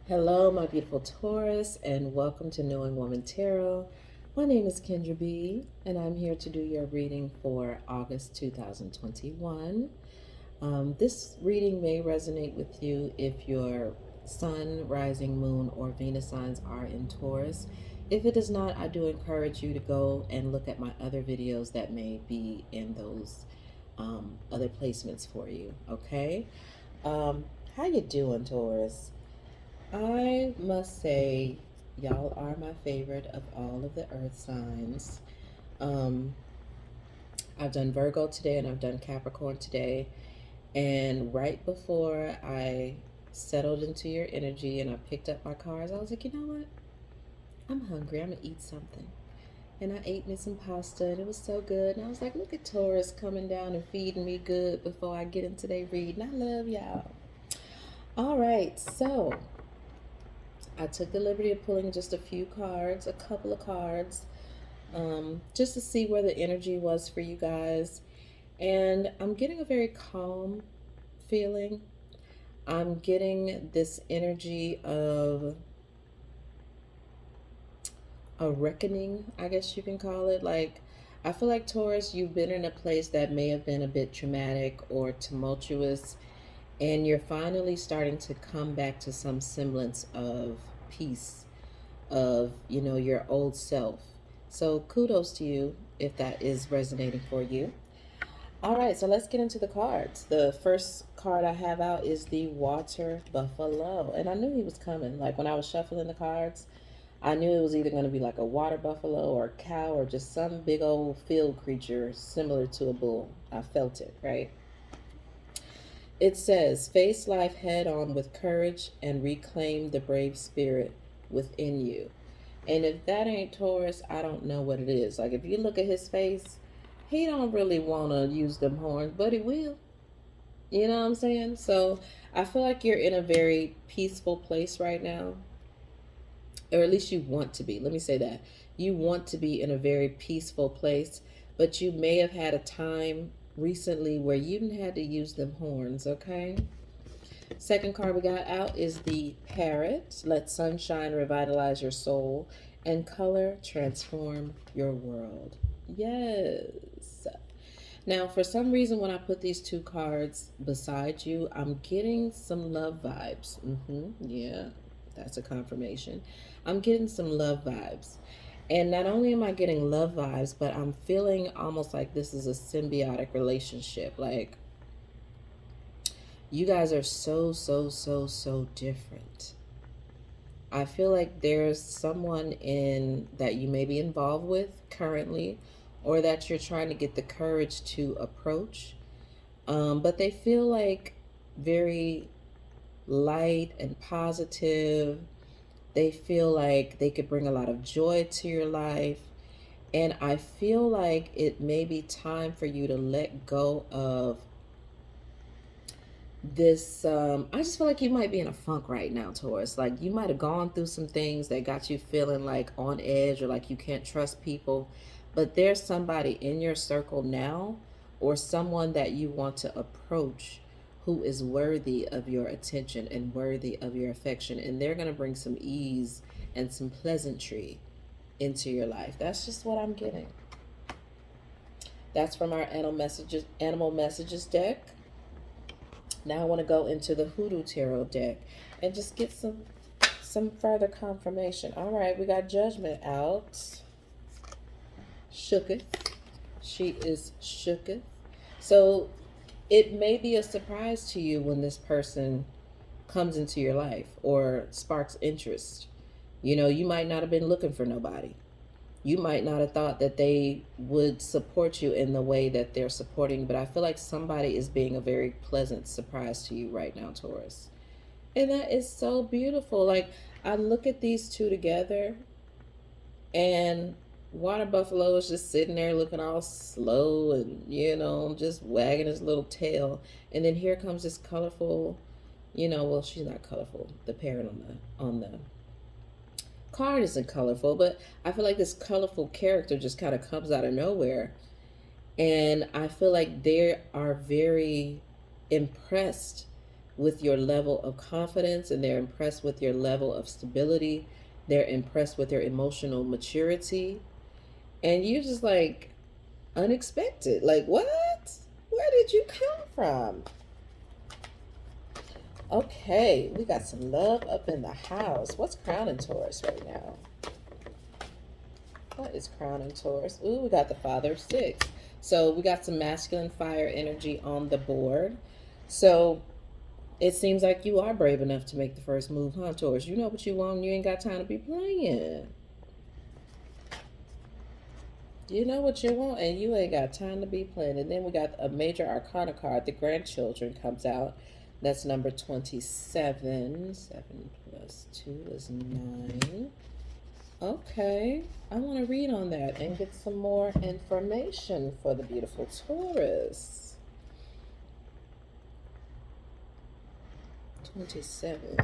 Hello, my beautiful Taurus, and welcome to Knowing Woman Tarot. My name is Kendra B, and I'm here to do your reading for August 2021. This reading may resonate with you if your Sun, Rising, Moon, or Venus signs are in Taurus. If it does not, I do encourage you to go and look at my other videos that may be in those other placements for you. Okay, how you doing, Taurus? I must say, y'all are my favorite of all of the earth signs. Um, I've done Virgo today and I've done Capricorn today. And right before I settled into your energy and I picked up my cards, I was like, you know what? I'm hungry. I'm going to eat something. And I ate me some pasta and it was so good. And I was like, look at Taurus coming down and feeding me good before I get into their reading. I love y'all. All right, so I took the liberty of pulling just a few cards, a couple of cards, just to see where the energy was for you guys. And I'm getting a very calm feeling. I'm getting this energy of a reckoning, I guess you can call it. Like, I feel like Taurus, you've been in a place that may have been a bit traumatic or tumultuous, and you're finally starting to come back to some semblance of peace, of your old self. So kudos to you if that is resonating for you. All right, so let's get into the cards. The first card I have out is the Water Buffalo, and I knew he was coming. Like when I was shuffling the cards, I knew it was either going to be like a water buffalo or a cow or just some big old field creature similar to a bull. I felt it, right? It says, face life head on with courage and reclaim the brave spirit within you. And if that ain't Taurus, I don't know what it is. Like if you look at his face, he don't really want to use them horns, but he will. You know what I'm saying? So I feel like you're in a very peaceful place right now, or at least you want to be. Let me say that. You want to be in a very peaceful place, but you may have had a time recently where you didn't had to use them horns, okay? Second card we got out is the Parrot. Let sunshine revitalize your soul and color transform your world. Yes. Now, for some reason, when I put these two cards beside you, I'm getting some love vibes. Yeah, that's a confirmation. I'm getting some love vibes. And not only am I getting love vibes, but I'm feeling almost like this is a symbiotic relationship. Like, you guys are so different. I feel like there's someone in that you may be involved with currently, or that you're trying to get the courage to approach. But they feel like very light and positive. They feel like they could bring a lot of joy to your life. And I feel like it may be time for you to let go of this. I just feel like you might be in a funk right now, Taurus. Like you might have gone through some things that got you feeling like on edge or like you can't trust people, but there's somebody in your circle now or someone that you want to approach who is worthy of your attention and worthy of your affection, and they're going to bring some ease and some pleasantry into your life. That's just what I'm getting. That's from our animal messages deck. Now I want to go into the Hoodoo Tarot deck and just get some further confirmation. All right, we got Judgment out. Shooketh. She is shooketh. So it may be a surprise to you when this person comes into your life or sparks interest. You might not have been looking for nobody. You might not have thought that they would support you in the way that they're supporting you, but I feel like somebody is being a very pleasant surprise to you right now, Taurus. And that is so beautiful. Like, I look at these two together, and Water Buffalo is just sitting there looking all slow and, just wagging his little tail. And then here comes this colorful, well, she's not colorful. The parent on the card isn't colorful, but I feel like this colorful character just kind of comes out of nowhere. And I feel like they are very impressed with your level of confidence, and they're impressed with your level of stability. They're impressed with your emotional maturity. And you just like unexpected. Like, what? Where did you come from? Okay, we got some love up in the house. What's crowning Taurus right now? What is crowning Taurus? Ooh, we got the Father of Six. So we got some masculine fire energy on the board. So it seems like you are brave enough to make the first move, huh, Taurus? You know what you want. You ain't got time to be playing. You know what you want, and you ain't got time to be playing. And then we got a major arcana card. The grandchildren comes out. That's number 27. 7 plus 2 is 9. Okay. I want to read on that and get some more information for the beautiful Taurus. 27.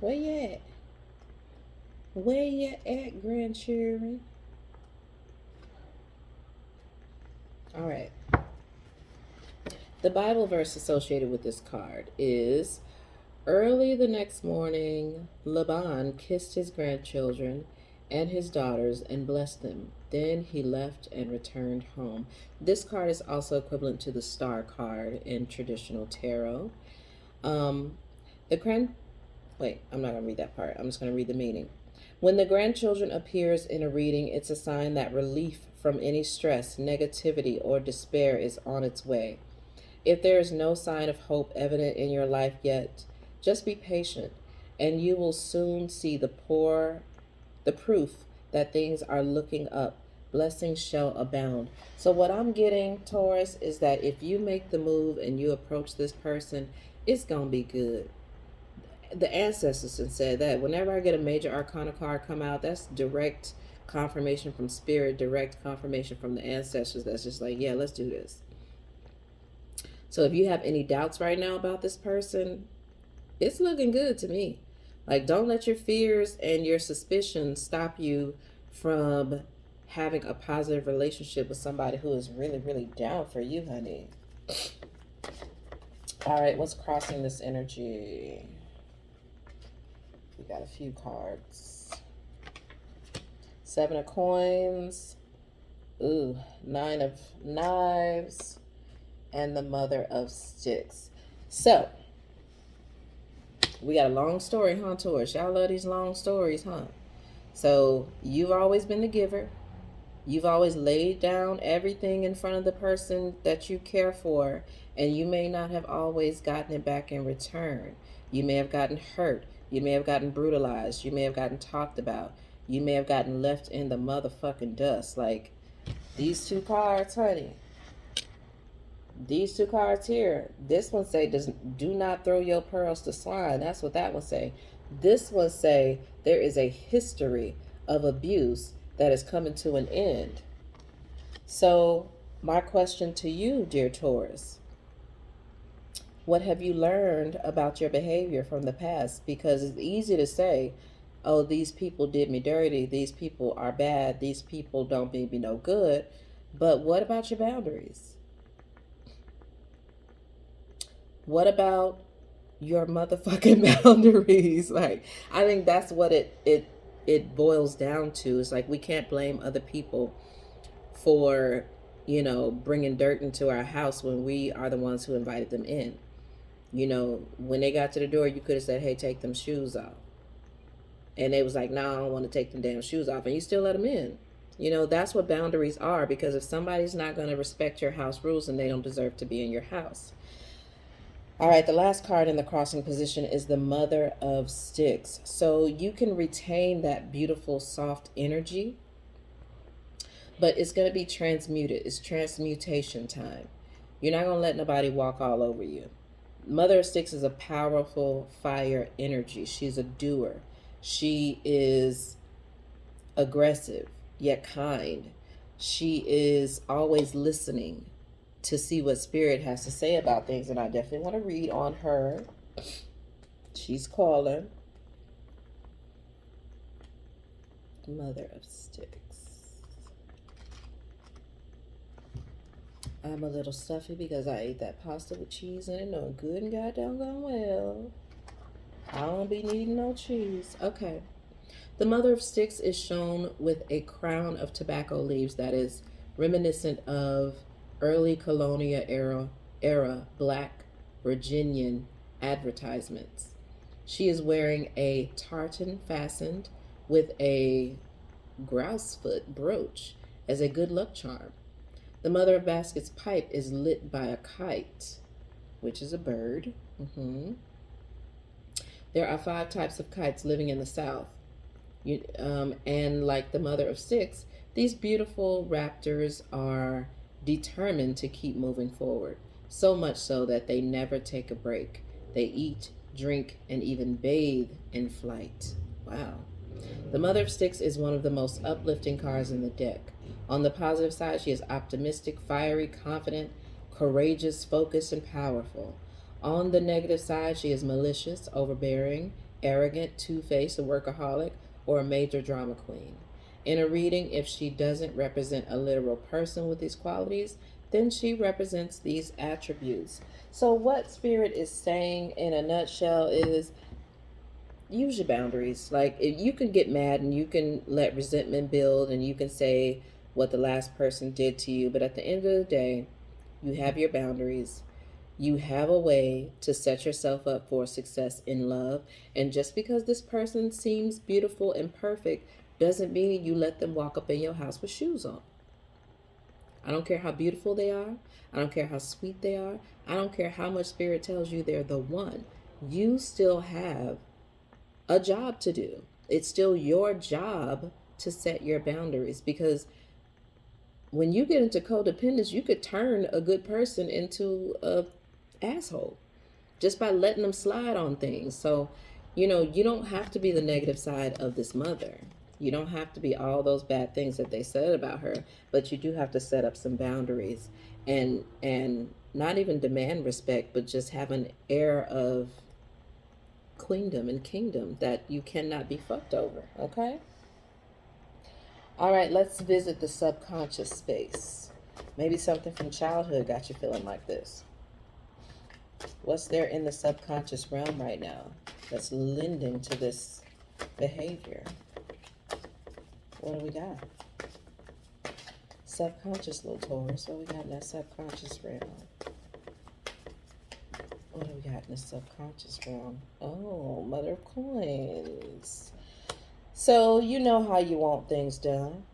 Where you at? Where you at, grandchildren? All right. The Bible verse associated with this card is, early the next morning, Laban kissed his grandchildren and his daughters and blessed them. Then he left and returned home. This card is also equivalent to the star card in traditional tarot. The grand Wait, I'm not going to read that part. I'm just going to read the meaning. When the grandchildren appears in a reading, it's a sign that relief from any stress, negativity, or despair is on its way. If there is no sign of hope evident in your life yet, just be patient, and you will soon see the proof that things are looking up. Blessings shall abound. So what I'm getting, Taurus, is that if you make the move and you approach this person, it's going to be good. The ancestors have said that whenever I get a major arcana card come out, that's direct confirmation from spirit, direct confirmation from the ancestors. That's just like, yeah, let's do this. So if you have any doubts right now about this person, it's looking good to me. Like, don't let your fears and your suspicions stop you from having a positive relationship with somebody who is really, really down for you, honey. All right, what's crossing this energy? We got a few cards. 7 of coins. Ooh, 9 of knives. And the Mother of Sticks. So, we got a long story, huh, Taurus? Y'all love these long stories, huh? So, you've always been the giver. You've always laid down everything in front of the person that you care for, and you may not have always gotten it back in return. You may have gotten hurt. You may have gotten brutalized. You may have gotten talked about. You may have gotten left in the motherfucking dust. Like, these two cards, honey. These two cards here. This one say, do not throw your pearls to swine. That's what that one say. This one say, there is a history of abuse that is coming to an end. So, my question to you, dear Taurus, what have you learned about your behavior from the past? Because it's easy to say, oh, these people did me dirty. These people are bad. These people don't mean me no good. But what about your boundaries? What about your motherfucking boundaries? Like, I think that's what it boils down to. It's like, we can't blame other people for, bringing dirt into our house when we are the ones who invited them in. When they got to the door, you could have said, hey, take them shoes off. And they was like, no, I don't want to take them damn shoes off. And you still let them in. That's what boundaries are, because if somebody's not going to respect your house rules, then they don't deserve to be in your house. All right, the last card in the crossing position is the Mother of Sticks. So you can retain that beautiful, soft energy, but it's going to be transmuted. It's transmutation time. You're not going to let nobody walk all over you. Mother of Sticks is a powerful fire energy. She's a doer. She is aggressive, yet kind. She is always listening to see what spirit has to say about things, and I definitely want to read on her. She's calling. Mother of Sticks. I'm a little stuffy because I ate that pasta with cheese in it, knowing good and goddamn gone well. I don't be needing no cheese. Okay. The Mother of Sticks is shown with a crown of tobacco leaves that is reminiscent of early colonial era black Virginian advertisements. She is wearing a tartan fastened with a grousefoot brooch as a good luck charm. The Mother of Basket's pipe is lit by a kite, which is a bird. There are 5 types of kites living in the South. And like the Mother of Sticks, these beautiful raptors are determined to keep moving forward, so much so that they never take a break. They eat, drink, and even bathe in flight. Wow. The Mother of Sticks is one of the most uplifting cards in the deck. On the positive side, she is optimistic, fiery, confident, courageous, focused, and powerful. On the negative side, she is malicious, overbearing, arrogant, two-faced, a workaholic, or a major drama queen. In a reading, if she doesn't represent a literal person with these qualities, then she represents these attributes. So what Spirit is saying in a nutshell is use your boundaries. Like, if you can get mad and you can let resentment build and you can say what the last person did to you, but at the end of the day, you have your boundaries. You have a way to set yourself up for success in love. And just because this person seems beautiful and perfect doesn't mean you let them walk up in your house with shoes on. I don't care how beautiful they are. I don't care how sweet they are. I don't care how much Spirit tells you they're the one. You still have a job to do. It's still your job to set your boundaries, because when you get into codependence, you could turn a good person into a asshole just by letting them slide on things. So, you don't have to be the negative side of this mother. You don't have to be all those bad things that they said about her, but you do have to set up some boundaries and not even demand respect, but just have an air of queendom and kingdom that you cannot be fucked over, okay? All right, let's visit the subconscious space. Maybe something from childhood got you feeling like this. What's there in the subconscious realm right now that's lending to this behavior? What do we got? Subconscious, little Taurus. What we got in that subconscious realm? What do we got in the subconscious realm? Oh, Mother of Coins. So you know how you want things done.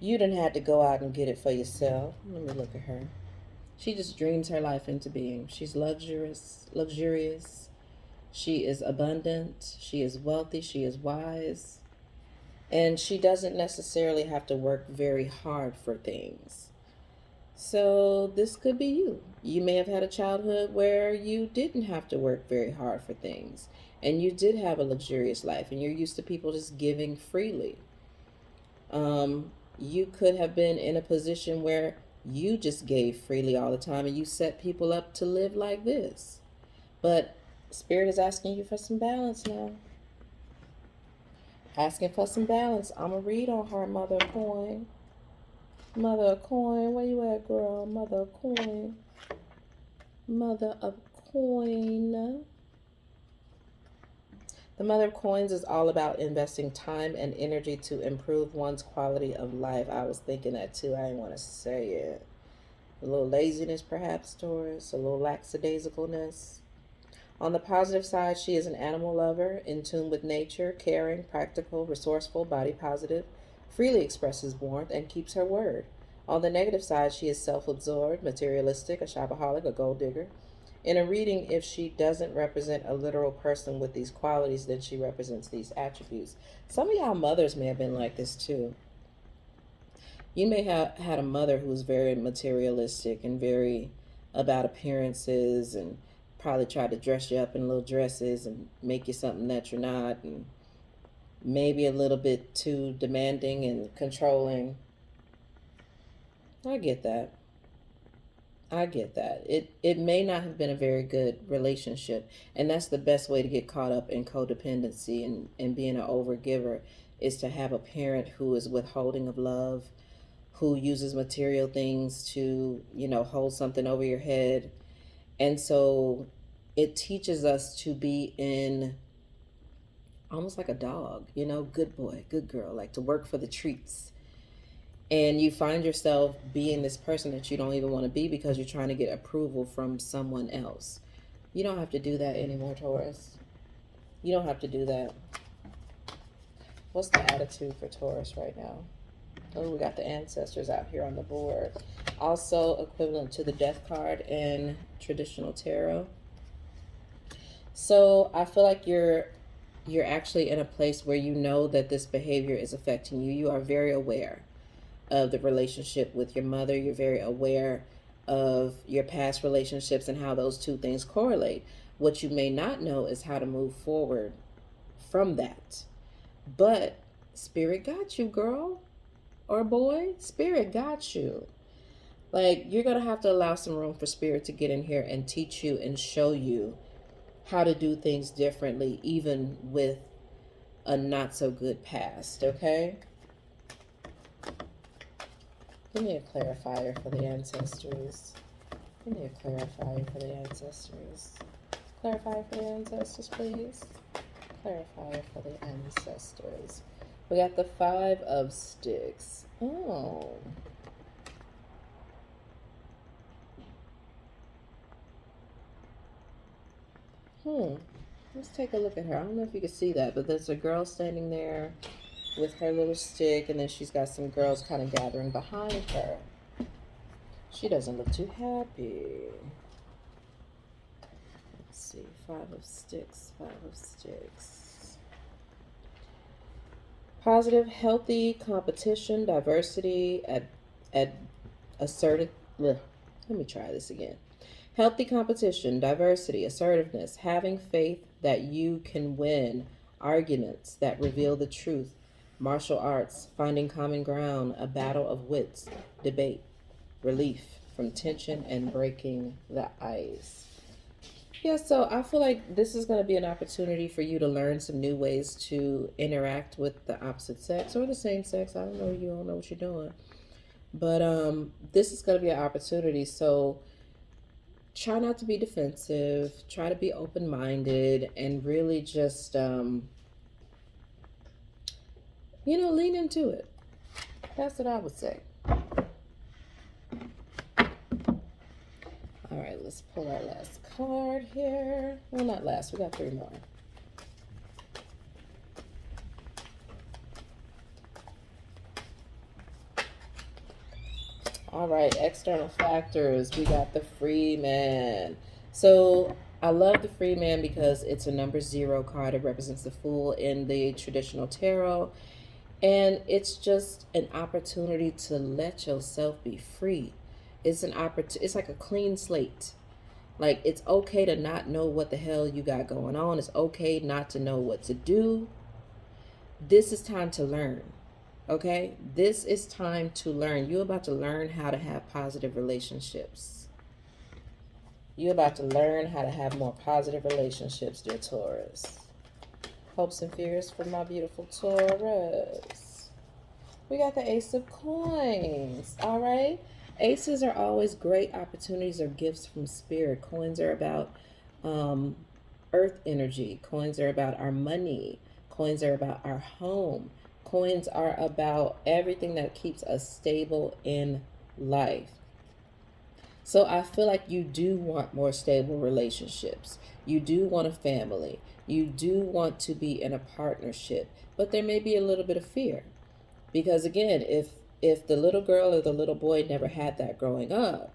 You didn't have to go out and get it for yourself. Let me look at her. She just dreams her life into being. She's luxurious. She is abundant. She is wealthy. She is wise. And she doesn't necessarily have to work very hard for things. So this could be you. You may have had a childhood where you didn't have to work very hard for things. And you did have a luxurious life. And you're used to people just giving freely. You could have been in a position where you just gave freely all the time and you set people up to live like this. But Spirit is asking you for some balance now. Asking for some balance. I'm going to read on her, Mother of Coin. Mother of Coin, where you at, girl? Mother of Coin. Mother of Coin. The Mother of Coins is all about investing time and energy to improve one's quality of life. I was thinking that too. I didn't want to say it. A little laziness, perhaps, Taurus. A little lackadaisicalness. On the positive side, she is an animal lover, in tune with nature, caring, practical, resourceful, body positive, freely expresses warmth, and keeps her word. On the negative side, she is self-absorbed, materialistic, a shopaholic, a gold digger. In a reading, if she doesn't represent a literal person with these qualities, then she represents these attributes. Some of y'all mothers may have been like this too. You may have had a mother who was very materialistic and very about appearances, and probably tried to dress you up in little dresses and make you something that you're not, and maybe a little bit too demanding and controlling. I get that. I get that. It may not have been a very good relationship, and that's the best way to get caught up in codependency and being an overgiver is to have a parent who is withholding of love, who uses material things to, hold something over your head. And so it teaches us to be in almost like a dog, good boy, good girl, like to work for the treats. And you find yourself being this person that you don't even want to be because you're trying to get approval from someone else. You don't have to do that anymore, Taurus. You don't have to do that. What's the attitude for Taurus right now? Oh, we got the ancestors out here on the board. Also equivalent to the death card in traditional tarot. So I feel like you're actually in a place where you know that this behavior is affecting you. You are very aware of the relationship with your mother. You're very aware of your past relationships and how those two things correlate. What you may not know is how to move forward from that. But Spirit got you, girl or boy. Spirit got you. Like, you're going to have to allow some room for Spirit to get in here and teach you and show you how to do things differently, even with a not so good past, okay? Give me a clarifier for the ancestors. Give me a clarifier for the ancestors. Clarifier for the ancestors, please. Clarifier for the ancestors. We got the 5 of Sticks. Oh. Let's take a look at her. I don't know if you can see that, but there's a girl standing there with her little stick, and then she's got some girls kind of gathering behind her. She doesn't look too happy. Let's see. 5 of Sticks. 5 of Sticks. Positive, healthy competition, diversity, at assertive. Let me try this again. Healthy competition, diversity, assertiveness, having faith that you can win, arguments that reveal the truth, martial arts, finding common ground, a battle of wits, debate, relief from tension, and breaking the ice. Yeah, so I feel like this is going to be an opportunity for you to learn some new ways to interact with the opposite sex or the same sex. I don't know, you don't know what you're doing. But this is going to be an opportunity. So try not to be defensive, try to be open-minded, and really just, lean into it. That's what I would say. All right, let's pull our last card here. Well, not last, we got 3 more. All right, external factors. We got the free man. So I love the free man because it's a number 0 card. It represents the Fool in the traditional tarot. And it's just an opportunity to let yourself be free. It's an opportunity. It's like a clean slate. Like, it's okay to not know what the hell you got going on. It's okay not to know what to do. This is time to learn. Okay? This is time to learn. You're about to learn how to have positive relationships. You're about to learn how to have more positive relationships, dear Taurus. Hopes and fears for my beautiful Taurus. We got the Ace of Coins. All right? Aces are always great opportunities or gifts from Spirit. Coins are about earth energy. Coins are about our money. Coins are about our home. Coins are about everything that keeps us stable in life. So I feel like you do want more stable relationships. You do want a family. You do want to be in a partnership. But there may be a little bit of fear. Because again, if the little girl or the little boy never had that growing up,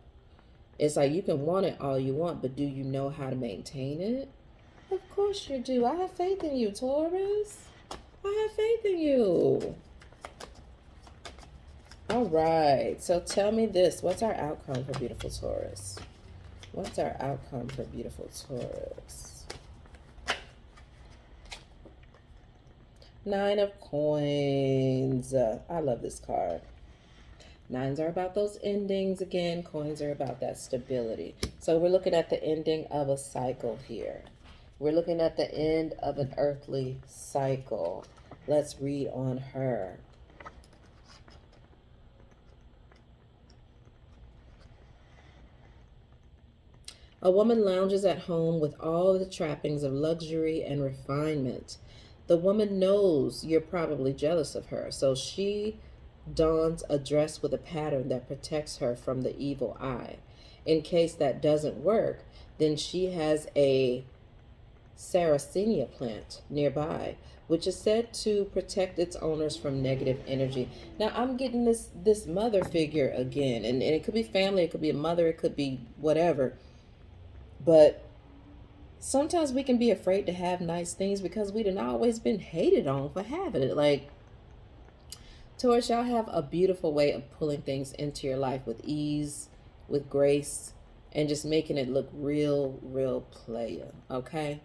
it's like you can want it all you want, but do you know how to maintain it? Of course you do. I have faith in you, Taurus. I have faith in you. All right. So tell me this. What's our outcome for beautiful Taurus? What's our outcome for beautiful Taurus? 9 of Coins. I love this card. Nines are about those endings again. Coins are about that stability. So we're looking at the ending of a cycle here. We're looking at the end of an earthly cycle. Let's read on her. A woman lounges at home with all the trappings of luxury and refinement. The woman knows you're probably jealous of her, so she dons a dress with a pattern that protects her from the evil eye. In case that doesn't work, then she has a Sarracenia plant nearby, which is said to protect its owners from negative energy. Now I'm getting this mother figure again, and it could be family, it could be a mother, it could be whatever. But sometimes we can be afraid to have nice things because we done always been hated on for having it. Like, Taurus, y'all have a beautiful way of pulling things into your life with ease, with grace, and just making it look real, real player. Okay?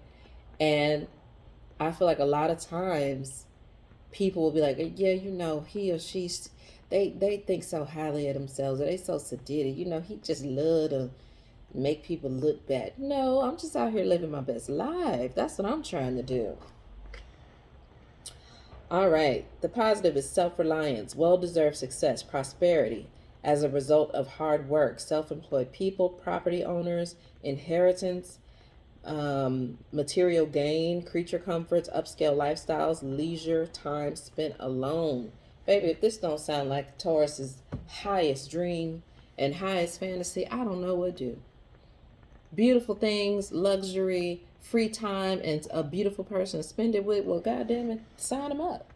And I feel like a lot of times people will be like, yeah, you know, he or she's they think so highly of themselves, or they so sedated, you know, he just love to make people look bad. No, I'm just out here living my best life. That's what I'm trying to do. All right. The positive is self-reliance, well-deserved success, prosperity as a result of hard work, self-employed people, property owners, inheritance, material gain, creature comforts, upscale lifestyles, leisure, time spent alone. Baby, if this don't sound like Taurus's highest dream and highest fantasy, I don't know what do. Beautiful things, luxury, free time, and a beautiful person to spend it with, well, goddamn it, sign them up.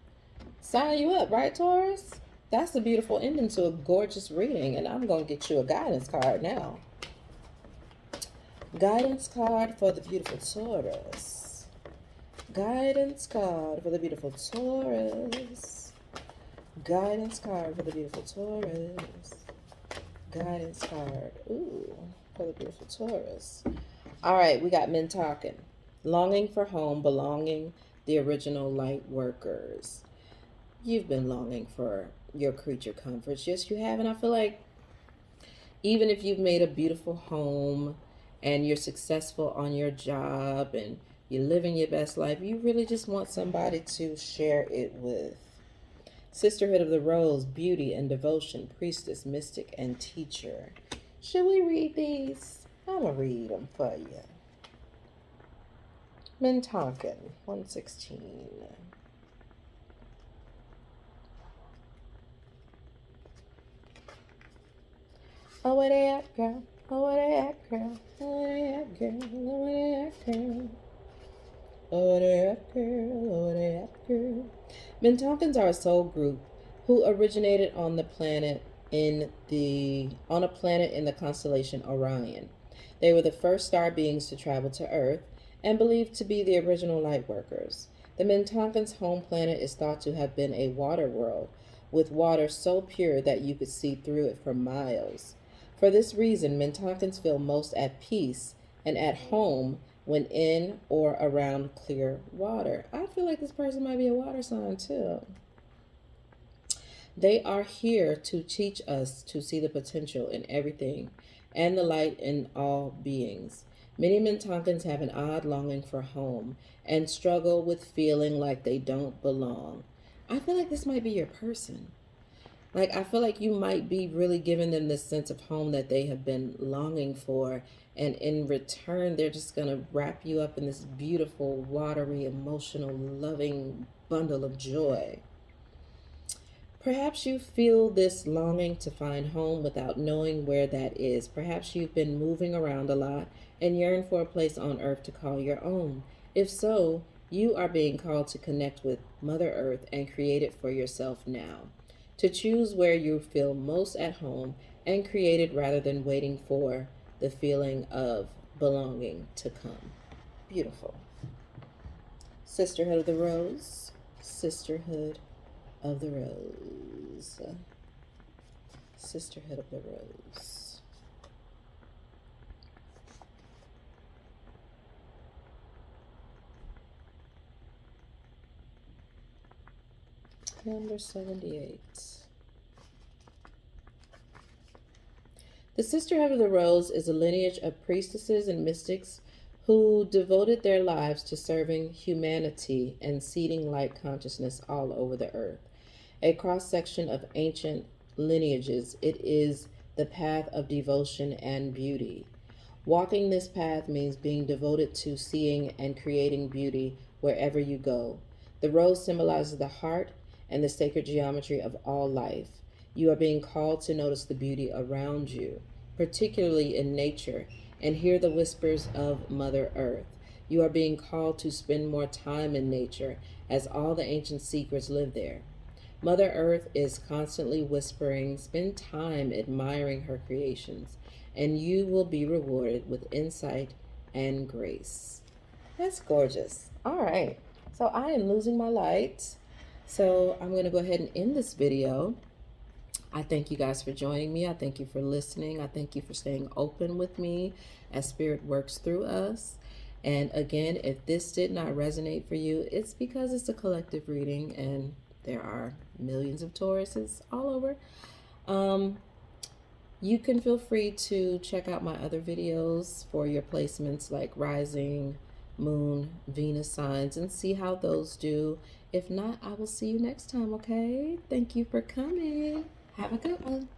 Sign you up, right, Taurus? That's a beautiful ending to a gorgeous reading, and I'm going to get you a guidance card now. Guidance card for the beautiful Taurus. Guidance card for the beautiful Taurus. Guidance card for the beautiful Taurus. Guidance card. Ooh, for the beautiful Taurus. All right, we got men talking. Longing for home, belonging, the original light workers. You've been longing for your creature comforts. Yes, you have. And I feel like even if you've made a beautiful home and you're successful on your job and you're living your best life, you really just want somebody to share it with. Sisterhood of the Rose, beauty and devotion, priestess, mystic, and teacher. Should we read these? I'm going to read them for you. Mintonkin, 116. Oh, where they at, girl? Oh, where they at, girl? Oh, where they at, girl? Oh, where they at, girl? Oh, where they at, girl? Oh, where they at, girl? Mintonkins are a soul group who originated on a planet in the constellation Orion. They were the first star beings to travel to Earth and believed to be the original light workers. The Mintonkins' home planet is thought to have been a water world, with water so pure that you could see through it for miles. For this reason, Mintonkins feel most at peace and at home when in or around clear water. I feel like this person might be a water sign too. They are here to teach us to see the potential in everything and the light in all beings. Many Mintonkins have an odd longing for home and struggle with feeling like they don't belong. I feel like this might be your person. Like, I feel like you might be really giving them this sense of home that they have been longing for. And in return, they're just going to wrap you up in this beautiful, watery, emotional, loving bundle of joy. Perhaps you feel this longing to find home without knowing where that is. Perhaps you've been moving around a lot and yearn for a place on earth to call your own. If so, you are being called to connect with Mother Earth and create it for yourself now. To choose where you feel most at home and create it rather than waiting for the feeling of belonging to come. Beautiful. Sisterhood of the Rose. Sisterhood of the Rose. Sisterhood of the Rose. Number 78. The Sisterhood of the Rose is a lineage of priestesses and mystics who devoted their lives to serving humanity and seeding light consciousness all over the earth. A cross section of ancient lineages, it is the path of devotion and beauty. Walking this path means being devoted to seeing and creating beauty wherever you go. The rose symbolizes the heart and the sacred geometry of all life. You are being called to notice the beauty around you, particularly in nature, and hear the whispers of Mother Earth. You are being called to spend more time in nature, as all the ancient secrets live there. Mother Earth is constantly whispering, spend time admiring her creations, and you will be rewarded with insight and grace. That's gorgeous. All right. So I am losing my light. So I'm going to go ahead and end this video. I thank you guys for joining me. I thank you for listening. I thank you for staying open with me as Spirit works through us. And again, if this did not resonate for you, it's because it's a collective reading and there are millions of Tauruses all over. You can feel free to check out my other videos for your placements like rising, moon, Venus signs, and see how those do. If not, I will see you next time, okay? Thank you for coming. Have a good one.